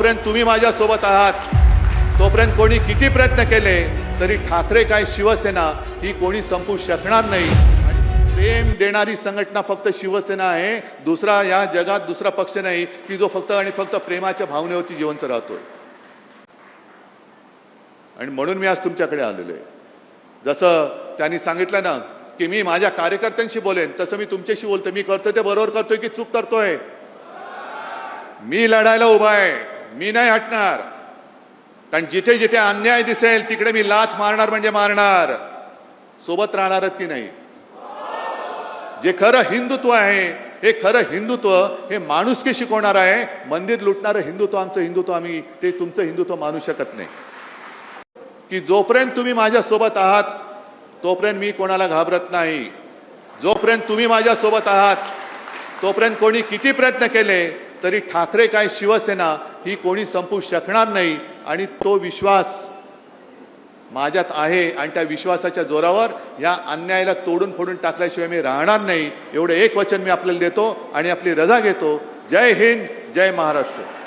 जोपर्यंत तुम्ही माझ्या सोबत आहात तोपर्यंत कोणी किती प्रयत्न केले तरी ठाकरे काय शिवसेना ही कोणी संपू शकणार नाही। आणि प्रेम देणारी संघटना फक्त शिवसेना आहे, दुसरा या जगात दुसरा पक्ष नाही की जो फक्त आणि फक्त प्रेमाच्या भावनेवरती जिवंत राहतोय। आणि म्हणून मी आज तुमच्याकडे आलेलो आहे। जसं त्यांनी सांगितलं ना की मी माझ्या कार्यकर्त्यांशी बोलेन, तसं मी तुमच्याशी बोलतोय। मी करतोय ते बरोबर करतोय की चूक करतोय? मी लढायला उभा आहे, मी नाही हटणार। कारण जिथे जिथे अन्याय दिसेल तिकडे मी लाथ मारणार म्हणजे मारणार। सोबत राहणारच की नाही? जे खरं हिंदुत्व आहे, हे खरं हिंदुत्व हे माणुसकी शिकवणार आहे। मंदिर लुटणारं हिंदुत्व आमचं हिंदुत्व आम्ही ते तुमचं हिंदुत्व मानू शकत नाही। की जोपर्यंत तुम्ही माझ्या सोबत आहात तोपर्यंत मी कोणाला घाबरत नाही। जोपर्यंत तुम्ही माझ्या सोबत आहात तोपर्यंत कोणी किती प्रयत्न केले तरी ठाकरे काय शिवसेना ही कोणी संपू शकणार नाही। आणि तो विश्वास माझ्यात आहे आणि त्या विश्वासाच्या जोरावर या अन्यायाला तोडून फोडून टाकल्याशिवाय मी राहणार नाही। एवढे एक वचन मी आपल्याला देतो आणि आपली रजा घेतो। जय हिंद, जय महाराष्ट्र।